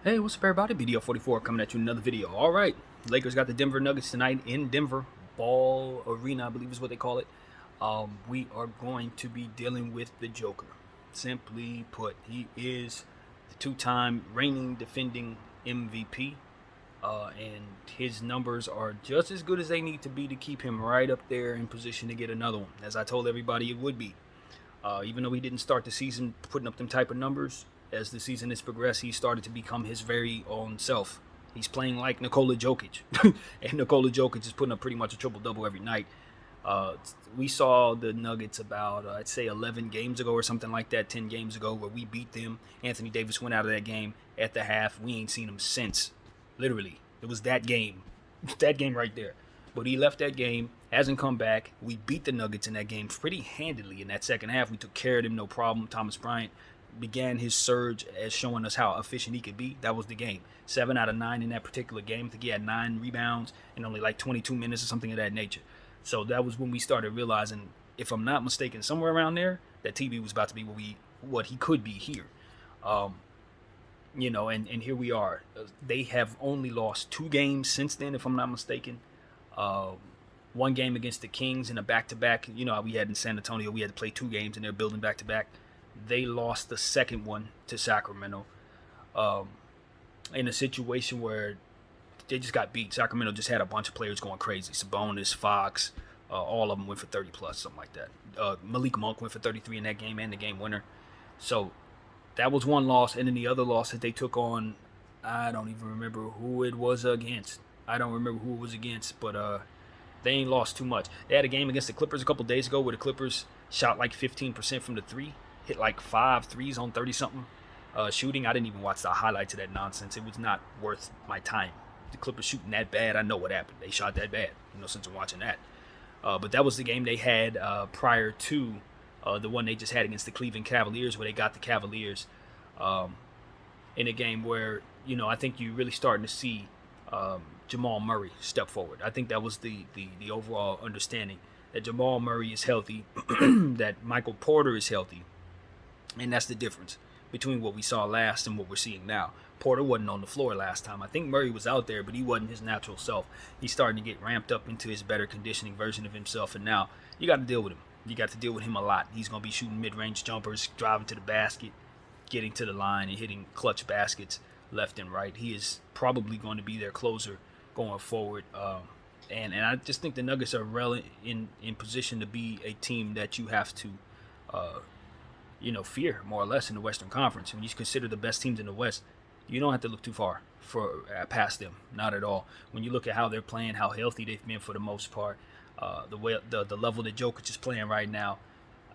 Hey, what's up, everybody? BDO44 coming at you with another video. All right, Lakers got the Denver Nuggets tonight in Denver. Ball Arena, I believe is what they call it. We are going to be dealing with the Joker. Simply put, he is the two-time reigning defending MVP, and his numbers are just as good as they need to be to keep him right up there in position to get another one. As I told everybody, it would be. Even though he didn't start the season putting up them type of numbers, as the season has progressed, he started to become his very own self. He's playing like Nikola Jokic, and Nikola Jokic is putting up pretty much a triple double every night. We saw the Nuggets about, I'd say, 11 games ago or something like that, 10 games ago, where we beat them. Anthony Davis went out of that game at the half. We ain't seen him since. Literally, it was that game, that game right there. But he left that game, hasn't come back. We beat the Nuggets in that game pretty handily in that second half. We took care of them, no problem. Thomas Bryant began his surge as showing us how efficient he could be. That was the game. 7 out of 9 in that particular game. I think he had 9 rebounds in only like 22 minutes or something of that nature. So that was when we started realizing, if I'm not mistaken, somewhere around there, that TB was about to be what he could be here. Um, and here we are. They have only lost 2 games since then, if I'm not mistaken. Uh, One game against the Kings in a back-to-back. You know how we had in San Antonio, we had to play 2 games and they're building back-to-back. They lost the second one to Sacramento, um, in a situation where they just got beat. Sacramento just had a bunch of players going crazy. Sabonis, Fox, all of them went for 30 plus, something like that. Malik Monk went for 33 in that game and the game winner. So that was one loss, and then the other loss that they took on, I don't even remember who it was against. I don't remember who it was against, but they ain't lost too much. They had a game against the Clippers a couple days ago where the Clippers shot like 15% from the three, hit like 5 threes on 30 something shooting. I didn't even watch the highlights of that nonsense. It was not worth my time. The Clippers shooting that bad, I know what happened. They shot that bad. No sense in watching that. But that was the game they had prior to the one they just had against the Cleveland Cavaliers, where they got the Cavaliers um, in a game where, I think you're really starting to see Jamal Murray step forward. I think that was the overall understanding, that Jamal Murray is healthy, that Michael Porter is healthy, and that's the difference between what we saw last and what we're seeing now. Porter wasn't on the floor last time. I think Murray was out there, but he wasn't his natural self. He's starting to get ramped up into his better conditioning version of himself, and now you got to deal with him. You got to deal with him a lot. He's going to be shooting mid-range jumpers, driving to the basket, getting to the line, and hitting clutch baskets left and right. He is probably going to be their closer going forward. And I just think the Nuggets are in position to be a team that you have to uh, fear more or less in the Western Conference. When you consider the best teams in the West, you don't have to look too far for past them. Not at all. When you look at how they're playing, how healthy they've been for the most part, the level that Jokic is playing right now,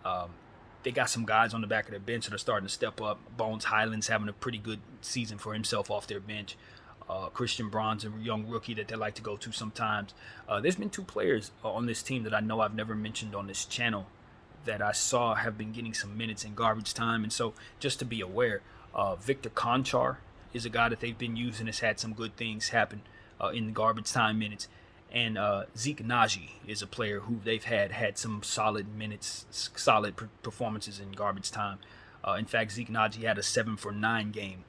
um, they got some guys on the back of their bench that are starting to step up. Bones Highland's having a pretty good season for himself off their bench. Christian Braun's a young rookie that they like to go to sometimes. There's been 2 players on this team that I know I've never mentioned on this channel that I saw have been getting some minutes in garbage time. And so, just to be aware, Victor Conchar is a guy that they've been using, has had some good things happen in the garbage time minutes. And Zeke Naji is a player who they've had some solid minutes, solid performances in garbage time. In fact, Zeke Naji had a 7 for 9 game,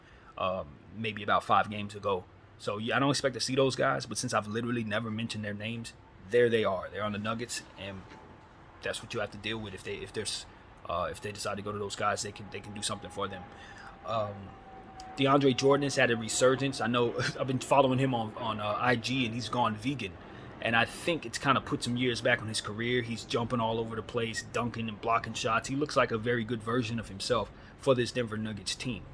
maybe about 5 games ago. So yeah, I don't expect to see those guys, but since I've literally never mentioned their names, there they are. They're on the Nuggets, and that's what you have to deal with. If they decide to go to those guys, they can do something for them. Um, DeAndre Jordan has had a resurgence. I know I've been following him on IG, and he's gone vegan. And I think it's kind of put some years back on his career. He's jumping all over the place, dunking and blocking shots. He looks like a very good version of himself for this Denver Nuggets team.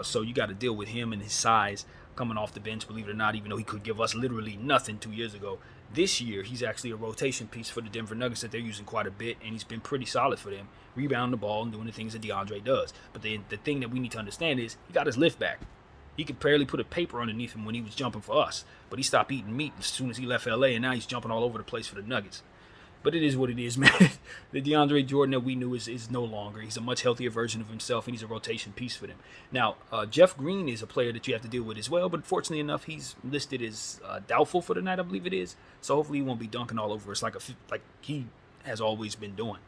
So you got to deal with him and his size coming off the bench, believe it or not, even though he could give us literally nothing 2 years ago. This year, he's actually a rotation piece for the Denver Nuggets that they're using quite a bit, and he's been pretty solid for them, rebounding the ball and doing the things that DeAndre does. But then the thing that we need to understand is he got his lift back. He could barely put a paper underneath him when he was jumping for us, but he stopped eating meat as soon as he left LA, and now he's jumping all over the place for the Nuggets. But it is what it is, man. The DeAndre Jordan that we knew is no longer. He's a much healthier version of himself, and he's a rotation piece for them. Now, Jeff Green is a player that you have to deal with as well, but fortunately enough, he's listed as doubtful for the night, I believe it is. So hopefully he won't be dunking all over us like he has always been doing.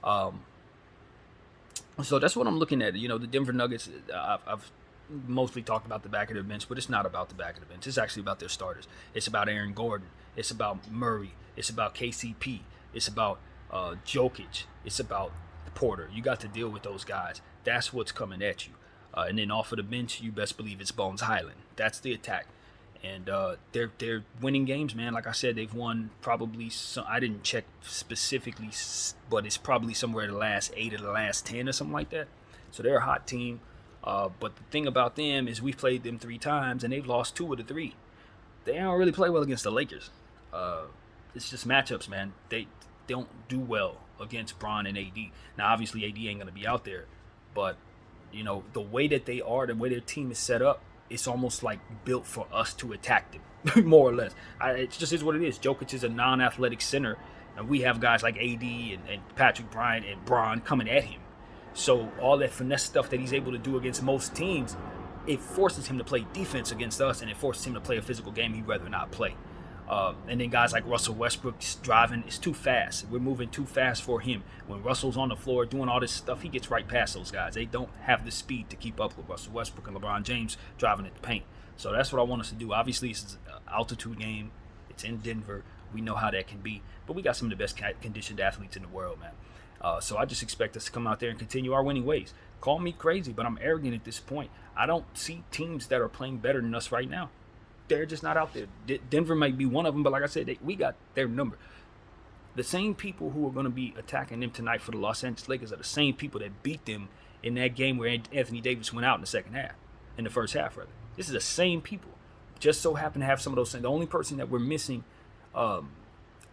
Um, so that's what I'm looking at. The Denver Nuggets, I've mostly talked about the back of their bench, but it's not about the back of the bench. It's actually about their starters. It's about Aaron Gordon. It's about Murray. It's about KCP. It's about Jokic. It's about Porter. You got to deal with those guys. That's what's coming at you. And then off of the bench, you best believe it's Bones Highland. That's the attack. And they're winning games, man. Like I said, they've won probably some, I didn't check specifically, but it's probably somewhere in the last 8 of the last 10 or something like that. So they're a hot team. But the thing about them is we've played them 3 times, and they've lost 2 of the 3. They don't really play well against the Lakers. It's just matchups, man. They don't do well against Bron and AD. Now, obviously, AD ain't going to be out there. But, you know, the way that they are, the way their team is set up, it's almost like built for us to attack them, more or less. It just is what it is. Jokic is a non-athletic center, and we have guys like AD and Patrick Bryant and Bron coming at him. So all that finesse stuff that he's able to do against most teams, it forces him to play defense against us, and it forces him to play a physical game he'd rather not play. And then guys like Russell Westbrook's driving is too fast. We're moving too fast for him. When Russell's on the floor doing all this stuff, he gets right past those guys. They don't have the speed to keep up with Russell Westbrook and LeBron James driving at the paint. So that's what I want us to do. Obviously, it's an altitude game. It's in Denver. We know how that can be. But we got some of the best conditioned athletes in the world, man. So I just expect us to come out there and continue our winning ways. Call me crazy, but I'm arrogant at this point. I don't see teams that are playing better than us right now. They're just not out there. Denver might be one of them, but like I said, we got their number. The same people who are going to be attacking them tonight for the Los Angeles Lakers are the same people that beat them in that game where Anthony Davis went out in the second half, in the first half, rather. This is the same people. Just so happen to have some of those things. The only person that we're missing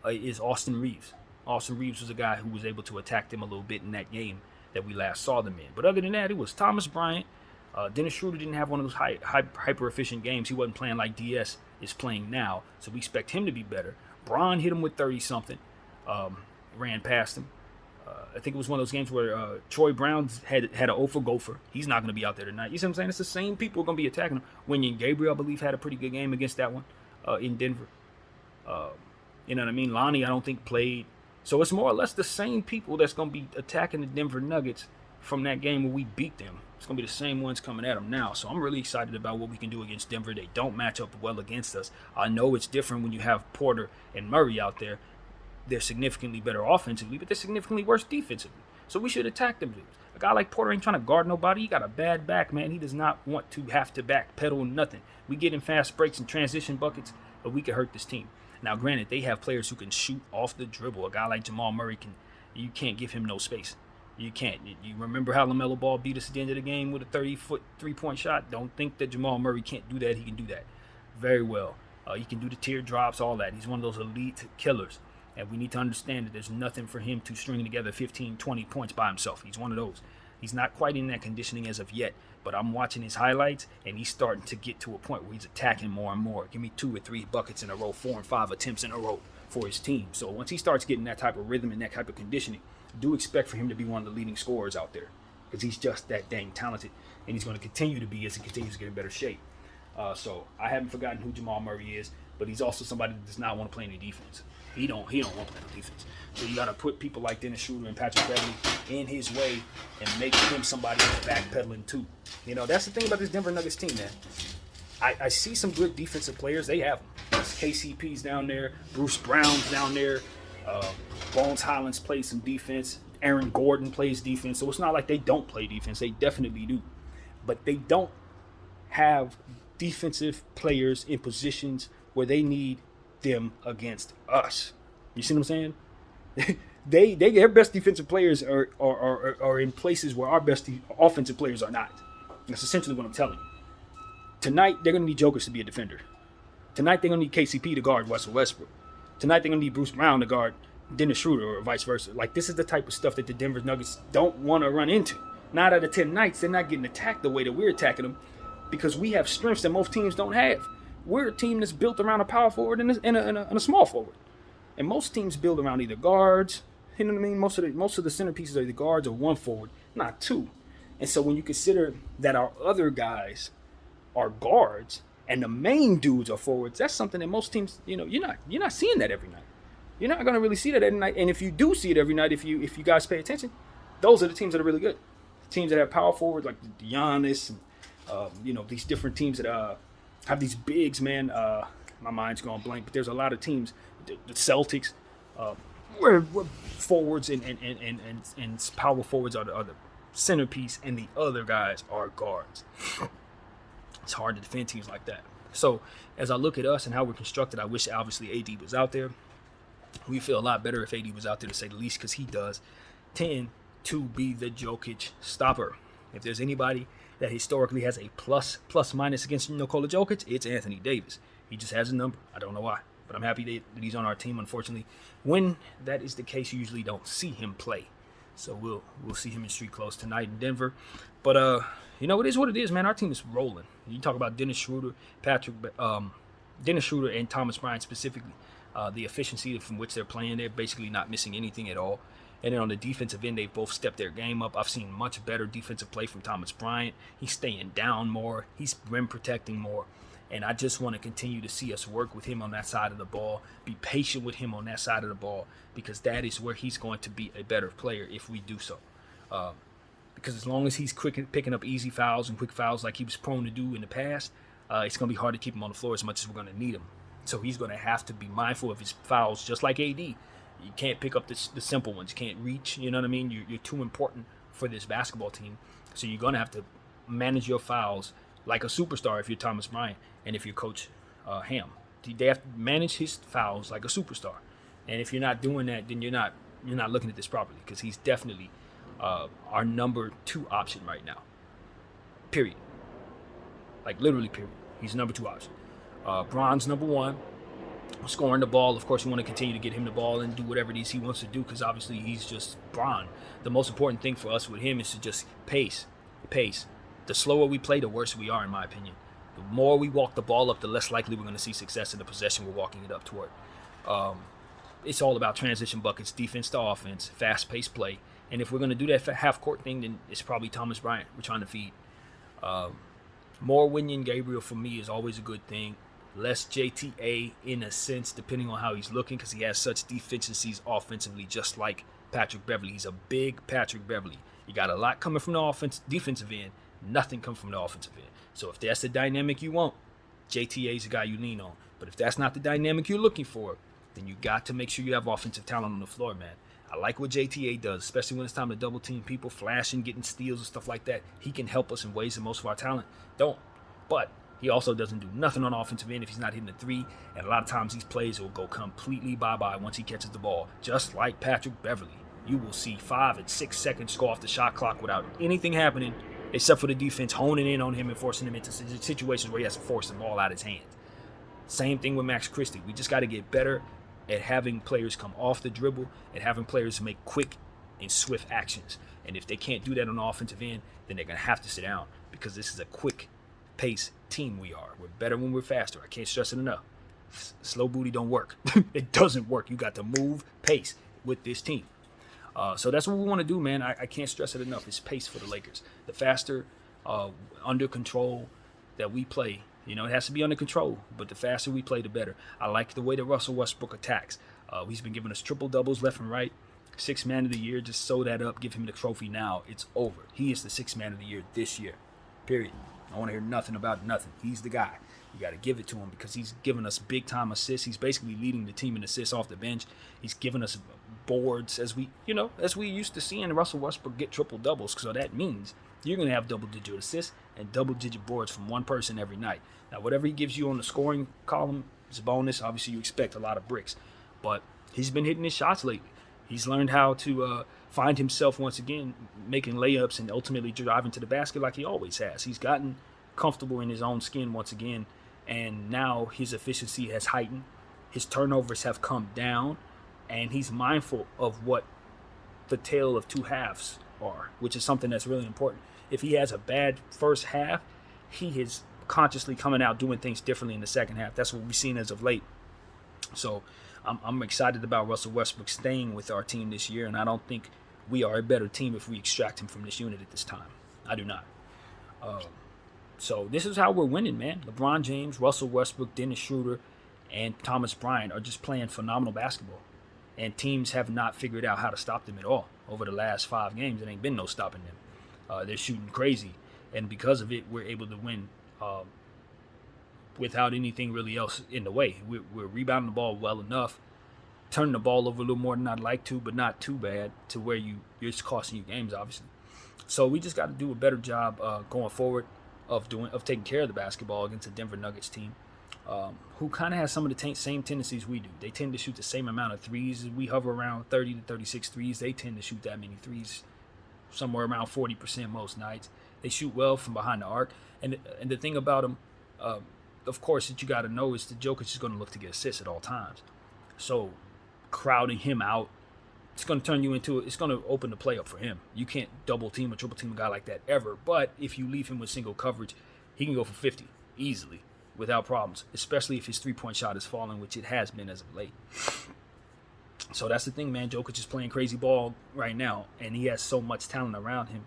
is Austin Reeves. Austin Reeves was a guy who was able to attack them a little bit in that game that we last saw them in. But other than that, it was Thomas Bryant. Dennis Schroeder didn't have one of those hyper-efficient games. He wasn't playing like DS is playing now, so we expect him to be better. Bron hit him with 30-something, ran past him. I think it was one of those games where Troy Brown had an 0 for gopher. He's not going to be out there tonight. You see what I'm saying? It's the same people who are going to be attacking him. Wenyen Gabriel, I believe, had a pretty good game against that one in Denver. You know what I mean? Lonnie, I don't think, played. So it's more or less the same people that's going to be attacking the Denver Nuggets from that game where we beat them. It's going to be the same ones coming at them now. So I'm really excited about what we can do against Denver. They don't match up well against us. I know it's different when you have Porter and Murray out there. They're significantly better offensively, but they're significantly worse defensively. So we should attack them dudes. A guy like Porter ain't trying to guard nobody. He got a bad back, man. He does not want to have to backpedal nothing. We get in fast breaks and transition buckets, but we can hurt this team. Now, granted, they have players who can shoot off the dribble. A guy like Jamal Murray, you can't give him no space. You can't. You remember how LaMelo Ball beat us at the end of the game with a 30-foot three-point shot? Don't think that Jamal Murray can't do that. He can do that very well. He can do the teardrops, all that. He's one of those elite killers. And we need to understand that there's nothing for him to string together 15, 20 points by himself. He's one of those. He's not quite in that conditioning as of yet. But I'm watching his highlights, and he's starting to get to a point where he's attacking more and more. Give me 2 or 3 buckets in a row, 4 and 5 attempts in a row for his team. So once he starts getting that type of rhythm and that type of conditioning, do expect for him to be one of the leading scorers out there because he's just that dang talented, and he's going to continue to be as he continues to get in better shape. So I haven't forgotten who Jamal Murray is, but he's also somebody that does not want to play any defense. He don't want to play no defense. So you got to put people like Dennis Schroeder and Patrick Beverley in his way and make him somebody who's backpedaling too. You know, that's the thing about this Denver Nuggets team, man. I see some good defensive players. They have them. KCP's down there. Bruce Brown's down there. Bones Highlands plays some defense. Aaron Gordon plays defense. So it's not like they don't play defense. They definitely do. But they don't have defensive players in positions where they need them against us. You see what I'm saying? Their best defensive players are in places where our best offensive players are not. That's essentially what I'm telling you. Tonight, they're going to need Jokic to be a defender. Tonight, they're going to need KCP to guard Russell Westbrook. Tonight, they're going to need Bruce Brown to guard Dennis Schroeder or vice versa. Like, this is the type of stuff that the Denver Nuggets don't want to run into. 9 out of 10 nights, they're not getting attacked the way that we're attacking them because we have strengths that most teams don't have. We're a team that's built around a power forward and a small forward. And most teams build around either guards. You know what I mean? Most of the centerpieces are either guards or one forward, not 2. And so when you consider that our other guys are guards and the main dudes are forwards, that's something that most teams, you know, you're not seeing that every night. You're not going to really see that every night. And if you do see it every night, if you guys pay attention, those are the teams that are really good. The teams that have power forwards like Giannis and These different teams that have these bigs, man. My mind's going blank, but there's a lot of teams. The Celtics, where forwards and power forwards are the centerpiece, and the other guys are guards. It's hard to defend teams like that. So as I look at us and how we're constructed, I wish obviously AD was out there. We feel a lot better if AD was out there, to say the least, because he does tend to be the Jokic stopper. If there's anybody that historically has a plus minus against Nikola Jokic, it's Anthony Davis. He just has a number. I don't know why, but I'm happy that he's on our team. Unfortunately, when that is the case, you usually don't see him play. So we'll see him in street clothes tonight in Denver. But it is what it is, man. Our team is rolling. You talk about Dennis Schroeder, Dennis Schroeder, and Thomas Bryant specifically. The efficiency from which they're playing, they're basically not missing anything at all. And then on the defensive end, they've both stepped their game up. I've seen much better defensive play from Thomas Bryant. He's staying down more. He's rim protecting more. And I just want to continue to see us work with him on that side of the ball, be patient with him on that side of the ball, because that is where he's going to be a better player if we do so. Because as long as he's picking up easy fouls and quick fouls like he was prone to do in the past, it's going to be hard to keep him on the floor as much as we're going to need him. So he's going to have to be mindful of his fouls, just like AD. You can't pick up the simple ones. You can't reach, you know what I mean? You're too important for this basketball team. So you're going to have to manage your fouls like a superstar if you're Thomas Bryant and if you're Coach Ham. They have to manage his fouls like a superstar. And if you're not doing that, then you're not looking at this properly, because he's definitely our number 2 option right now. Period. Like literally, period. He's number 2 option. Bron's number 1. Scoring the ball, of course, you want to continue to get him the ball and do whatever it is he wants to do, because obviously he's just Bron. The most important thing for us with him is to just pace. The slower we play, the worse we are, in my opinion. The more we walk the ball up, the less likely we're going to see success in the possession we're walking it up toward. It's all about transition buckets, defense to offense, fast-paced play. And if we're going to do that half-court thing, then it's probably Thomas Bryant we're trying to feed. More Wenyen Gabriel for me is always a good thing. Less JTA in a sense, depending on how he's looking, because he has such deficiencies offensively, just like Patrick Beverley. He's a big Patrick Beverley. You got a lot coming from the defensive end, nothing coming from the offensive end. So if that's the dynamic you want, JTA is the guy you lean on. But if that's not the dynamic you're looking for, then you got to make sure you have offensive talent on the floor, man. I like what JTA does, especially when it's time to double team people, flashing, getting steals and stuff like that. He can help us in ways that most of our talent don't. But he also doesn't do nothing on the offensive end if he's not hitting the 3. And a lot of times these plays will go completely bye-bye once he catches the ball. Just like Patrick Beverley. You will see 5 and 6 seconds go off the shot clock without anything happening, except for the defense honing in on him and forcing him into situations where he has to force the ball out of his hands. Same thing with Max Christie. We just got to get better at having players come off the dribble and having players make quick and swift actions. And if they can't do that on the offensive end, then they're going to have to sit down, because this is a quick pace team we are. We're better when we're faster. I can't stress it enough. Slow booty don't work. It doesn't work. You got to move pace with this team. So that's what we want to do, man. I can't stress it enough. It's pace for the Lakers. The faster, under control that we play, it has to be under control, but the faster we play, the better. I like the way that Russell Westbrook attacks. He's been giving us triple doubles left and right. 6th man of the year. Just sew that up. Give him the trophy now. It's over. He is the 6th man of the year this year. Period. I want to hear nothing about nothing. He's the guy. You got to give it to him, because he's giving us big-time assists. He's basically leading the team in assists off the bench. He's giving us boards, as we used to seeing Russell Westbrook get triple-doubles. So that means you're going to have double-digit assists and double-digit boards from one person every night. Now, whatever he gives you on the scoring column is a bonus. Obviously, you expect a lot of bricks. But he's been hitting his shots lately. He's learned how to find himself once again, making layups and ultimately driving to the basket like he always has. He's gotten comfortable in his own skin once again, and now his efficiency has heightened. His turnovers have come down, and he's mindful of what the tale of 2 halves are, which is something that's really important. If he has a bad first half, he is consciously coming out doing things differently in the second half. That's what we've seen as of late. So I'm excited about Russell Westbrook staying with our team this year, and I don't think we are a better team if we extract him from this unit at this time. I do not. So this is how we're winning, man. LeBron James, Russell Westbrook, Dennis Schroeder, and Thomas Bryant are just playing phenomenal basketball. And teams have not figured out how to stop them at all. Over the last 5 games, there ain't been no stopping them. They're shooting crazy. and because of it, we're able to win without anything really else in the way. We're rebounding the ball well enough, turning the ball over a little more than I'd like to, but not too bad to where it's costing you games, obviously. So we just got to do a better job going forward of taking care of the basketball against the Denver Nuggets team, who kind of has some of the same tendencies we do. They tend to shoot the same amount of threes. We hover around 30 to 36 threes. They tend to shoot that many threes, somewhere around 40% most nights. They shoot well from behind the arc. And the thing about them, of course, that you got to know is that Jokic is going to look to get assists at all times. So crowding him out, it's going to open the play up for him. You can't double team or triple team a guy like that ever. But if you leave him with single coverage, he can go for 50 easily without problems, especially if his three-point shot is falling, which it has been as of late. So that's the thing, man. Jokic is playing crazy ball right now, and he has so much talent around him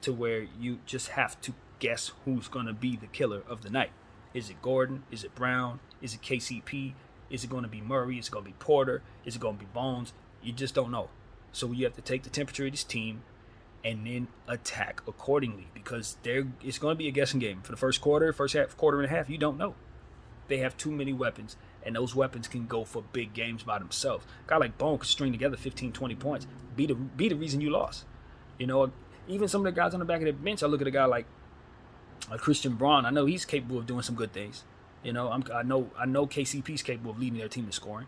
to where you just have to guess who's going to be the killer of the night. Is it Gordon? Is it Brown? Is it KCP? Is it going to be Murray? Is it going to be Porter? Is it going to be Bones? You just don't know. So you have to take the temperature of this team and then attack accordingly, because it's going to be a guessing game. For the first quarter and a half, you don't know. They have too many weapons, and those weapons can go for big games by themselves. A guy like Bone could string together 15, 20 points, be the reason you lost. You know, even some of the guys on the back of the bench, I look at a guy like Christian Braun. I know he's capable of doing some good things. You know, I know KCP's capable of leading their team in scoring.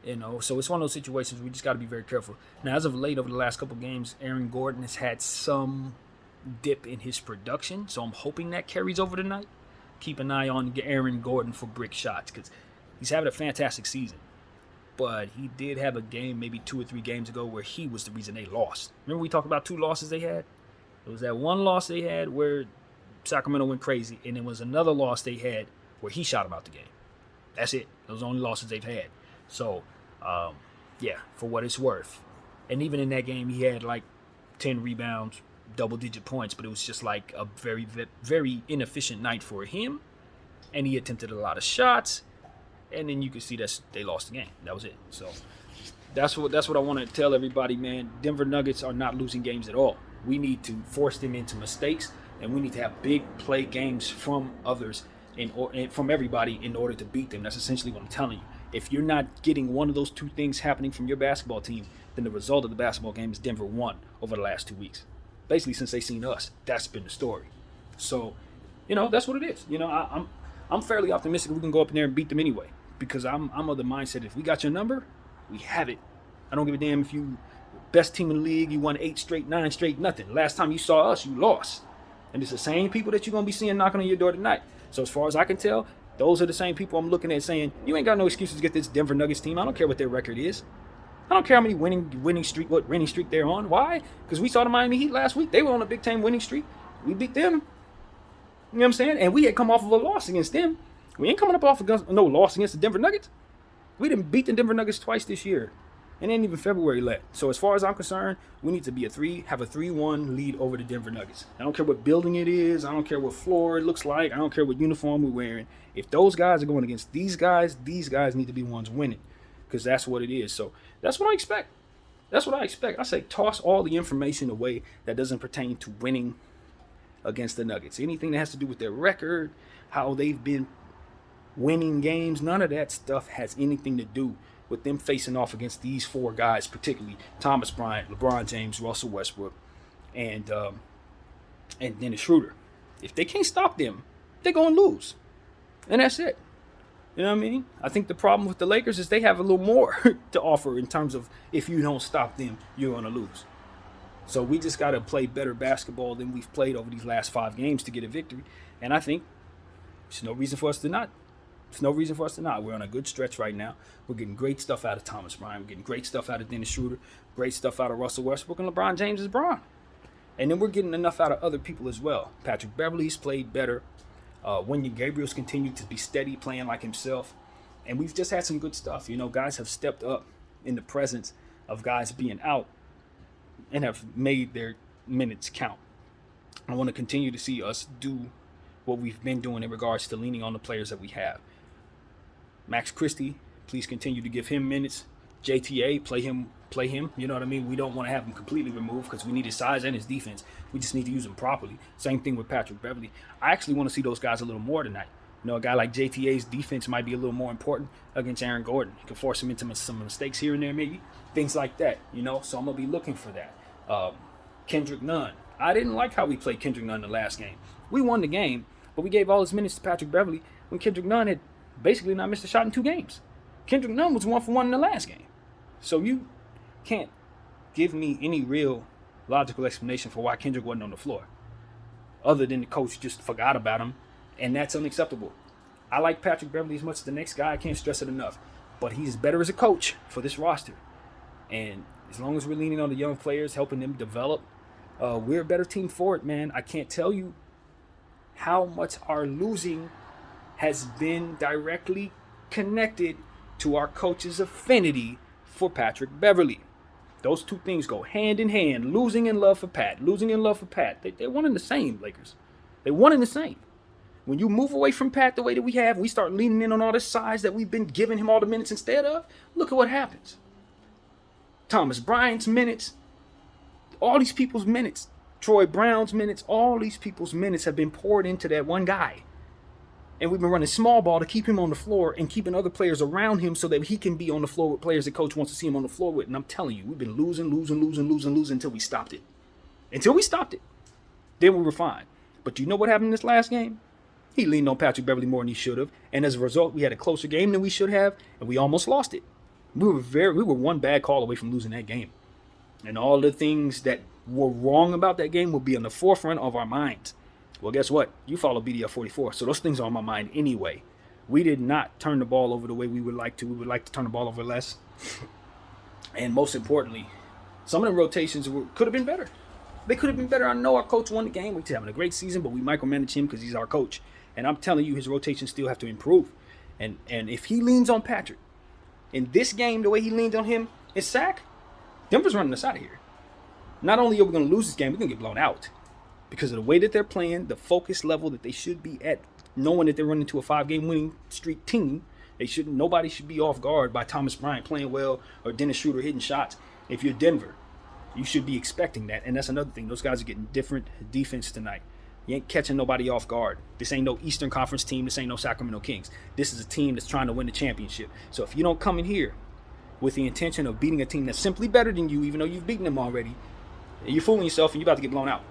You know, so it's one of those situations we just got to be very careful. Now, as of late, over the last couple of games, Aaron Gordon has had some dip in his production, so I'm hoping that carries over tonight. Keep an eye on Aaron Gordon for brick shots, because he's having a fantastic season. But he did have a game maybe 2 or 3 games ago where he was the reason they lost. Remember we talked about 2 losses they had? It was that one loss they had where Sacramento went crazy, and it was another loss they had where he shot them out the game. That's it. Those are the only losses they've had. So, yeah, for what it's worth. And even in that game, he had like 10 rebounds, double-digit points, but it was just like a very, very inefficient night for him. And he attempted a lot of shots, and then you could see that they lost the game. That was it. So that's what I want to tell everybody, man. Denver Nuggets are not losing games at all. We need to force them into mistakes, and we need to have big play games from others and from everybody in order to beat them. That's essentially what I'm telling you. If you're not getting one of those 2 things happening from your basketball team, then the result of the basketball game is Denver won over the last 2 weeks. Basically, since they've seen us, that's been the story. So, you know, that's what it is. You know, I'm fairly optimistic we can go up in there and beat them anyway, because I'm of the mindset, if we got your number, we have it. I don't give a damn if you best team in the league, you won 8 straight, 9 straight, nothing. Last time you saw us, you lost. And it's the same people that you're going to be seeing knocking on your door tonight. So as far as I can tell, those are the same people I'm looking at saying, you ain't got no excuses to get this Denver Nuggets team. I don't care what their record is. I don't care how many winning streak they're on. Why? Because we saw the Miami Heat last week. They were on a big-time winning streak. We beat them. You know what I'm saying? And we had come off of a loss against them. We ain't coming up off of no loss against the Denver Nuggets. We didn't beat the Denver Nuggets twice this year. And ain't even February left. So as far as I'm concerned, we need to have a 3-1 lead over the Denver Nuggets. I don't care what building it is. I don't care what floor it looks like. I don't care what uniform we're wearing. If those guys are going against these guys need to be ones winning, because that's what it is. So that's what I expect. I say toss all the information away that doesn't pertain to winning against the Nuggets. Anything that has to do with their record, how they've been winning games, none of that stuff has anything to do with them facing off against these 4 guys, particularly Thomas Bryant, LeBron James, Russell Westbrook, and Dennis Schroeder. If they can't stop them, they're going to lose. And that's it. You know what I mean? I think the problem with the Lakers is they have a little more to offer in terms of if you don't stop them, you're going to lose. So we just got to play better basketball than we've played over these last 5 games to get a victory. And I think there's no reason for us to not. We're on a good stretch right now. We're getting great stuff out of Thomas Bryant. We're getting great stuff out of Dennis Schroeder. Great stuff out of Russell Westbrook, and LeBron James is Bron. And then we're getting enough out of other people as well. Patrick Beverley's played better. Wenyen Gabriel's continued to be steady, playing like himself. And we've just had some good stuff. You know, guys have stepped up in the presence of guys being out and have made their minutes count. I want to continue to see us do what we've been doing in regards to leaning on the players that we have. Max Christie, please continue to give him minutes. JTA, play him. You know what I mean? We don't want to have him completely removed because we need his size and his defense. We just need to use him properly. Same thing with Patrick Beverley. I actually want to see those guys a little more tonight. You know, a guy like JTA's defense might be a little more important against Aaron Gordon. You can force him into some mistakes here and there, maybe. Things like that, you know? So I'm going to be looking for that. Kendrick Nunn. I didn't like how we played Kendrick Nunn the last game. We won the game, but we gave all his minutes to Patrick Beverley when Kendrick Nunn had basically not missed a shot in 2 games. Kendrick Nunn was 1 for 1 in the last game. So you can't give me any real logical explanation for why Kendrick wasn't on the floor, other than the coach just forgot about him, and that's unacceptable. I like Patrick Beverley as much as the next guy. I can't stress it enough. But he's better as a coach for this roster. And as long as we're leaning on the young players, helping them develop, we're a better team for it, man. I can't tell you how much our losing has been directly connected to our coach's affinity for Patrick Beverley. Those two things go hand in hand. Losing and love for Pat. They're one and the same, Lakers. They're one and the same. When you move away from Pat the way that we have, we start leaning in on all this size that we've been giving him all the minutes instead of. Look at what happens. Thomas Bryant's minutes, all these people's minutes, Troy Brown's minutes, all these people's minutes have been poured into that one guy. And we've been running small ball to keep him on the floor and keeping other players around him so that he can be on the floor with players that coach wants to see him on the floor with. And I'm telling you, we've been losing until we stopped it. Then we were fine. But you know what happened in this last game? He leaned on Patrick Beverley more than he should have. And as a result, we had a closer game than we should have. And we almost lost it. We were one bad call away from losing that game. And all the things that were wrong about that game will be on the forefront of our minds. Well, guess what? You follow BDF 44, so those things are on my mind anyway. We did not turn the ball over the way we would like to. We would like to turn the ball over less. And most importantly, some of the rotations could have been better. They could have been better. I know our coach won the game. We're having a great season, but we micromanage him because he's our coach. And I'm telling you, his rotations still have to improve. And if he leans on Patrick, in this game, the way he leaned on him, his sack, Denver's running us out of here. Not only are we going to lose this game, we're going to get blown out. Because of the way that they're playing, the focus level that they should be at, knowing that they're running into a 5-game winning streak team, nobody should be off guard by Thomas Bryant playing well or Dennis Schroeder hitting shots. If you're Denver, you should be expecting that. And that's another thing. Those guys are getting different defense tonight. You ain't catching nobody off guard. This ain't no Eastern Conference team. This ain't no Sacramento Kings. This is a team that's trying to win the championship. So if you don't come in here with the intention of beating a team that's simply better than you, even though you've beaten them already, you're fooling yourself and you're about to get blown out.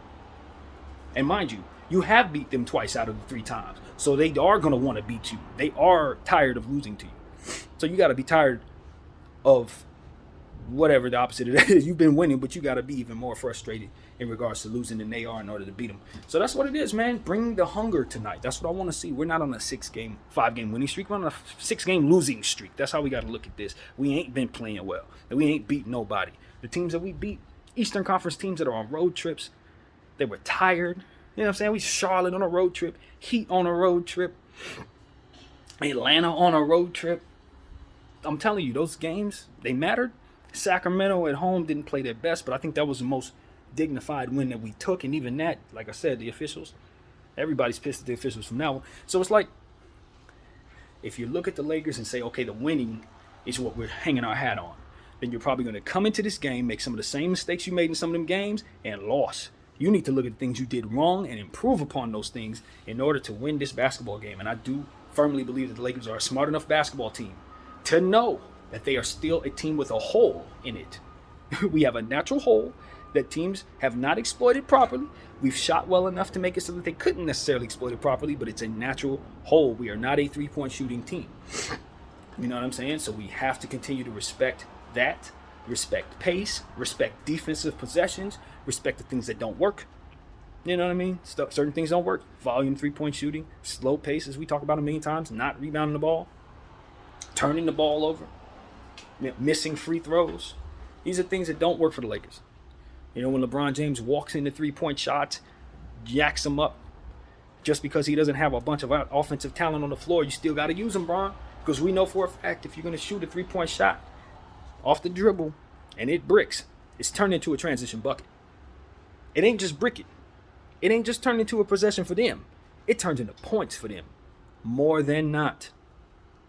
And mind you, you have beat them twice out of the 3 times. So they are going to want to beat you. They are tired of losing to you. So you got to be tired of whatever the opposite of that is. You've been winning, but you got to be even more frustrated in regards to losing than they are in order to beat them. So that's what it is, man. Bring the hunger tonight. That's what I want to see. We're not on a 5-game winning streak. We're on a 6-game losing streak. That's how we got to look at this. We ain't been playing well. And we ain't beat nobody. The teams that we beat, Eastern Conference teams that are on road trips, they were tired. You know what I'm saying? We Charlotte on a road trip. Heat on a road trip. Atlanta on a road trip. I'm telling you, those games, they mattered. Sacramento at home didn't play their best, but I think that was the most dignified win that we took. And even that, like I said, the officials, everybody's pissed at the officials from now on. So it's like, if you look at the Lakers and say, okay, the winning is what we're hanging our hat on, then you're probably going to come into this game, make some of the same mistakes you made in some of them games, and lost. You need to look at the things you did wrong and improve upon those things in order to win this basketball game. And I do firmly believe that the Lakers are a smart enough basketball team to know that they are still a team with a hole in it. We have a natural hole that teams have not exploited properly. We've shot well enough to make it so that they couldn't necessarily exploit it properly, but it's a natural hole. We are not a 3-point shooting team. You know what I'm saying? So we have to continue to respect that, respect pace, respect defensive possessions, respect the things that don't work. You know what I mean? Certain things don't work. Volume 3-point shooting, slow pace, as we talk about a million times, not rebounding the ball, turning the ball over, missing free throws. These are things that don't work for the Lakers. You know, when LeBron James walks into 3-point shots, jacks them up, just because he doesn't have a bunch of offensive talent on the floor, you still got to use him, Bron. Because we know for a fact if you're going to shoot a 3-point shot off the dribble and it bricks, it's turned into a transition bucket. It ain't just bricking. It ain't just turned into a possession for them. It turns into points for them. More than not.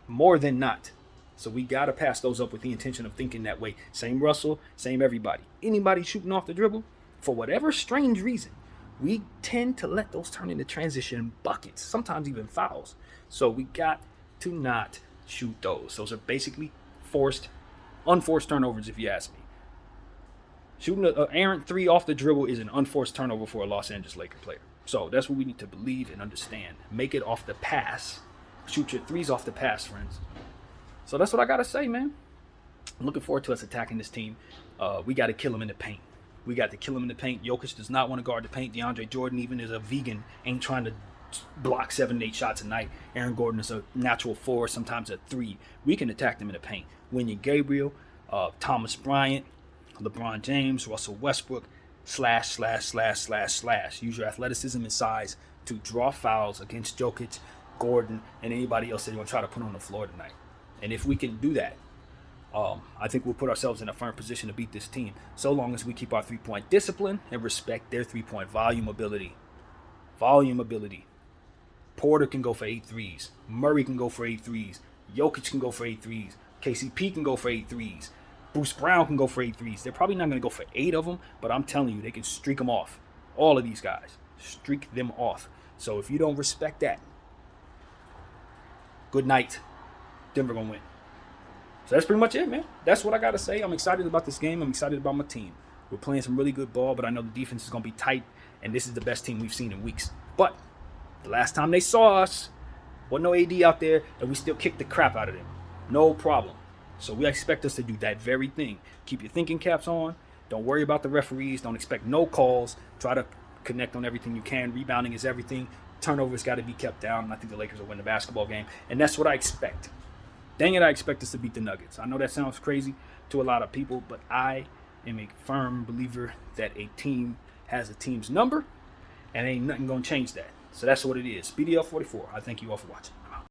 More than not. So we got to pass those up with the intention of thinking that way. Same Russell, same everybody. Anybody shooting off the dribble, for whatever strange reason, we tend to let those turn into transition buckets, sometimes even fouls. So we got to not shoot those. Those are basically unforced turnovers, if you ask me. Shooting an errant three off the dribble is an unforced turnover for a Los Angeles Laker player. So that's what we need to believe and understand. Make it off the pass. Shoot your threes off the pass, friends. So that's what I got to say, man. I'm looking forward to us attacking this team. We got to kill them in the paint. We got to kill them in the paint. Jokic does not want to guard the paint. DeAndre Jordan, even as a vegan, ain't trying to block 7-8 shots a night. Aaron Gordon is a natural 4, sometimes a 3. We can attack them in the paint. Wenyen Gabriel, Thomas Bryant, LeBron James, Russell Westbrook, // Use your athleticism and size to draw fouls against Jokic, Gordon, and anybody else that you want to try to put on the floor tonight. And if we can do that, I think we'll put ourselves in a firm position to beat this team, so long as we keep our three-point discipline and respect their three-point volume ability. Porter can go for 8 threes. Murray can go for 8 threes. Jokic can go for 8 threes. KCP can go for 8 threes. Bruce Brown can go for 8 threes. They're probably not going to go for 8 of them, but I'm telling you, they can streak them off. All of these guys. Streak them off. So if you don't respect that, good night. Denver going to win. So that's pretty much it, man. That's what I got to say. I'm excited about this game. I'm excited about my team. We're playing some really good ball, but I know the defense is going to be tight, and this is the best team we've seen in weeks. But the last time they saw us, wasn't no AD out there, and we still kicked the crap out of them. No problem. So we expect us to do that very thing. Keep your thinking caps on. Don't worry about the referees. Don't expect no calls. Try to connect on everything you can. Rebounding is everything. Turnovers got to be kept down. And I think the Lakers will win the basketball game. And that's what I expect. Dang it, I expect us to beat the Nuggets. I know that sounds crazy to a lot of people, but I am a firm believer that a team has a team's number, and ain't nothing going to change that. So that's what it is. BDL 44. I thank you all for watching.